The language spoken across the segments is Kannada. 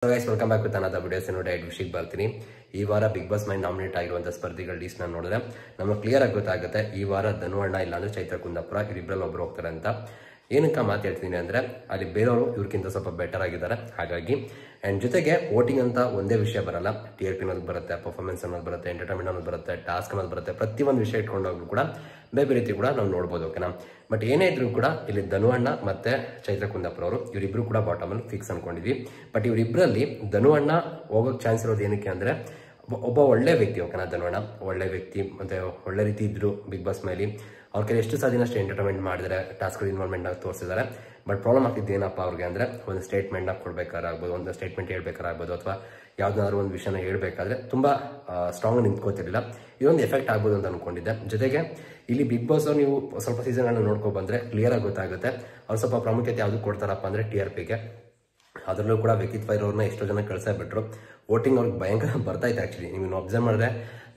So guys, welcome back with another video. ನೋಡಿ ವಿಷಯಕ್ಕೆ ಬರ್ತೀನಿ. ಈ ವಾರ ಬಿಗ್ ಬಾಸ್ ಮೈ ನಾಮಿನೇಟ್ ಆಗಿರುವಂತಹ ಸ್ಪರ್ಧಿಗಳ ಲಿಸ್ಟ್ ನಾನು ನೋಡಿದ್ರೆ ನಮಗೆ ಕ್ಲಿಯರ್ ಆಗಿ ಗೊತ್ತಾಗುತ್ತೆ ಈ ವಾರ ಧನು ಅಣ್ಣ ಇಲ್ಲ ಅಂದ್ರೆ ಚೈತ್ರ ಕುಂದಾಪುರ ಇವರಿಬ್ಬರಲ್ಲಿ ಒಬ್ರು ಹೋಗ್ತಾರೆ ಅಂತ. ಏನಕ್ಕೆ ಮಾತಾಡ್ತೀನಿ ಅಂದ್ರೆ ಅಲ್ಲಿ ಬೇರೆಯವರು ಇವ್ರಿಗಿಂತ ಸ್ವಲ್ಪ ಬೆಟರ್ ಆಗಿದ್ದಾರೆ. ಹಾಗಾಗಿ ಅಂಡ್ ಜೊತೆಗೆ ವೋಟಿಂಗ್ ಅಂತ ಒಂದೇ ವಿಷಯ ಬರಲ್ಲ, TRP ಅನ್ನೋದು ಬರುತ್ತೆ, ಪರ್ಫಾರ್ಮೆನ್ಸ್ ಅನ್ನೋದು ಬರುತ್ತೆ, ಎಂಟರ್ಟೈನ್ಮೆಂಟ್ ಅನ್ನೋದು ಬರುತ್ತೆ, ಟಾಸ್ಕ್ ಅನ್ನೋದು ಬರುತ್ತೆ. ಪ್ರತಿಯೊಂದು ವಿಷಯ ಇಟ್ಕೊಂಡೋಗ್ರು ಕೂಡ ಬೇರೆ ರೀತಿ ಕೂಡ ನಾವು ನೋಡ್ಬೋದು. ಓಕೆನಾ. ಬಟ್ ಏನೇ ಇದ್ರು ಕೂಡ ಇಲ್ಲಿ ಧನು ಅಣ್ಣ ಮತ್ತೆ ಚೈತ್ರ ಕುಂದಾಪುರ ಅವರು ಇವರಿಬ್ರು ಕೂಡ ಬಾಟಮ್ ಅಲ್ಲಿ ಫಿಕ್ಸ್ ಅನ್ಕೊಂಡಿದ್ವಿ. ಬಟ್ ಇವರಿಬ್ಬರಲ್ಲಿ ಧನು ಅಣ್ಣ ಹೋಗೋಕ್ ಚಾನ್ಸ್ ಇರೋದು ಏನಕ್ಕೆ ಅಂದ್ರೆ ಒಬ್ಬ ಒಳ್ಳೆ ವ್ಯಕ್ತಿ. ಓಕೆನಾ. ಧನು ಅಣ್ಣ ಒಳ್ಳೆ ವ್ಯಕ್ತಿ, ಮತ್ತೆ ಒಳ್ಳೆ ರೀತಿ ಇದ್ರು ಬಿಗ್ ಬಾಸ್ ಮೇಲೆ. ಅವ್ರ ಕೈ ಎಷ್ಟು ಸಾಧ್ಯನಷ್ಟು ಅಷ್ಟು ಎಂಟರ್ಟೈನ್ಮೆಂಟ್ ಮಾಡಿದ್ರೆ, ಟಾಸ್ಕ್ ಇನ್ವಾಲ್ವ್ಮೆಂಟ್ ಆಗಿ ತೋರಿಸಿದ್ದಾರೆ. ಬಟ್ ಪ್ರಾಬ್ಲಮ್ ಆಗ್ತಿದ್ದು ಏನಪ್ಪ ಅವ್ರಿಗೆ ಅಂದ್ರೆ ಒಂದು ಸ್ಟೇಟ್ಮೆಂಟ್ ಕೊಡ್ಬೇಕಾರಾಗ್ಬೋದು, ಒಂದು ಸ್ಟೇಟ್ಮೆಂಟ್ ಹೇಳ್ಬೇಕಾರಾಗ್ಬೋದು, ಅಥವಾ ಯಾವ್ದಾದ್ರು ಒಂದು ವಿಷಯನ ಹೇಳ್ಬೇಕಾದ್ರೆ ತುಂಬಾ ಸ್ಟ್ರಾಂಗ್ ನಿಂತ್ಕೋತಿರ್ಲಿಲ್ಲ. ಇದೊಂದು ಎಫೆಕ್ಟ್ ಆಗ್ಬೋದು ಅಂತ ಅನ್ಕೊಂಡಿದ್ದೆ. ಜೊತೆಗೆ ಇಲ್ಲಿ ಬಿಗ್ ಬಾಸ್ ನೀವು ಸ್ವಲ್ಪ ಸೀಸನ್ಗಳನ್ನ ನೋಡ್ಕೊ ಬಂದ್ರೆ ಕ್ಲಿಯರ್ ಆಗಿ ಗೊತ್ತಾಗುತ್ತೆ ಅವ್ರು ಸ್ವಲ್ಪ ಪ್ರಾಮುಖ್ಯತೆ ಯಾವ್ದು ಕೊಡ್ತಾರಪ್ಪ ಅಂದ್ರೆ TRPಗೆ. ಅದರಲ್ಲೂ ಕೂಡ ವ್ಯಕ್ತಿತ್ವ ಇರೋರ್ನ ಎಷ್ಟೋ ಜನ ಕಳ್ಸೇ ಬಿಟ್ರು. ವೋಟಿಂಗ್ ಅವ್ರಿಗೆ ಭಯಂಕರ ಬರ್ತಾ ಇತ್ತು. ಆಕ್ಚುಲಿ ನೀವು ಅಬ್ಸರ್ವ್ ಮಾಡಿದ್ರೆ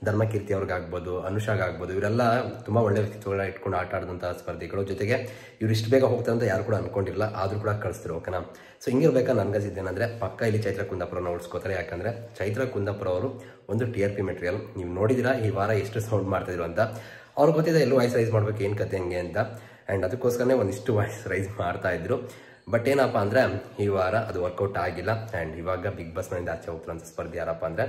ಧರ್ಮಕೀರ್ತಿ ಅವ್ರಿಗಾಗ್ಬೋದು, ಅನುಷಾಗಾಗ್ಬೋದು, ಇವರೆಲ್ಲ ತುಂಬಾ ಒಳ್ಳೆ ವ್ಯಕ್ತಿತ್ವಗಳನ್ನ ಇಟ್ಕೊಂಡು ಆಟ ಆಡಿದಂತಹ ಸ್ಪರ್ಧಿಗಳು. ಜೊತೆಗೆ ಇವ್ರು ಇಷ್ಟು ಬೇಗ ಹೋಗ್ತಾರೆ ಅಂತ ಯಾರು ಕೂಡ ಅನ್ಕೊಂಡಿಲ್ಲ, ಆದ್ರೂ ಕೂಡ ಕಳಿಸ್ತಿರು. ಓಕೆನಾ. ಸೊ ಹಿಂಗಿರ್ಬೇಕಾ ನನ್ಗಸಿದ್ದೇನಂದ್ರೆ ಪಕ್ಕ ಇಲ್ಲಿ ಚೈತ್ರ ಕುಂದಾಪುರನ ಉಳಿಸ್ಕೋತಾರೆ. ಯಾಕಂದ್ರೆ ಚೈತ್ರ ಕುಂದಾಪುರ ಅವರು ಒಂದು TRP ಮೆಟೀರಿಯಲ್. ನೀವು ನೋಡಿದಿರಾ ಈ ವಾರ ಎಷ್ಟು ಸೌಂಡ್ ಮಾಡ್ತಿದ್ರು ಅಂತ. ಅವ್ರಿಗೆ ಗೊತ್ತಿದೆ ಎಲ್ಲೂ ವಾಯ್ಸ್ ರೈಸ್ ಮಾಡ್ಬೇಕು ಏನ್ ಕತೆ ಹೆಂಗೆ ಅಂತ. ಅಂಡ್ ಅದಕ್ಕೋಸ್ಕರನೇ ಒಂದಿಷ್ಟು ವಾಯ್ಸ್ ರೈಸ್ ಮಾಡ್ತಾ ಇದ್ರು. ಬಟ್ ಏನಪ್ಪಾ ಅಂದ್ರೆ ಈ ವಾರ ಅದು ವರ್ಕೌಟ್ ಆಗಿಲ್ಲ. ಅಂಡ್ ಇವಾಗ ಬಿಗ್ ಬಾಸ್ ಮನೆಯಿಂದ ಆಚೆ ಹೋಗ್ತಾರಂತ ಸ್ಪರ್ಧಿ ಯಾರಪ್ಪ ಅಂದ್ರೆ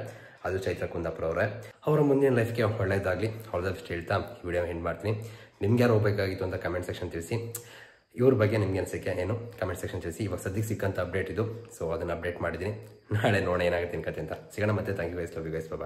ಅದು ಚೈತ್ರ ಕುಂದಾಪುರ ಅವರೇ. ಅವರ ಮುಂದಿನ ಲೈಫ್ಗೆ ಒಳ್ಳೇದಾಗ್ಲಿ, ಅವ್ರದಷ್ಟು ಹೇಳ್ತಾ ಈ ವಿಡಿಯೋ ಎಂಡ್ ಮಾಡ್ತೀನಿ. ನಿಮ್ಗೆ ಯಾರು ಹೋಗ್ಬೇಕಾಗಿತ್ತು ಅಂತ ಕಮೆಂಟ್ ಸೆಕ್ಷನ್ ತಿಳಿಸಿ. ಇವ್ರ ಬಗ್ಗೆ ನಿಮ್ಗೆ ಅನ್ಸಿಕೆ ಏನು ಕಮೆಂಟ್ ಸೆಕ್ಷನ್ ತಿಳಿಸಿ. ಇವಾಗ ಸದ್ಯಕ್ಕೆ ಸಿಕ್ಕಂತ ಅಪ್ಡೇಟ್ ಇದು. ಸೊ ಅದನ್ನ ಅಪ್ಡೇಟ್ ಮಾಡಿದ್ದೀನಿ. ನಾಳೆ ನೋಡೋಣ ಏನಾಗುತ್ತೆ ಕತೆ ಅಂತ. ಸಿಗೋಣ ಮತ್ತೆ. Thank you guys, love you guys, bye.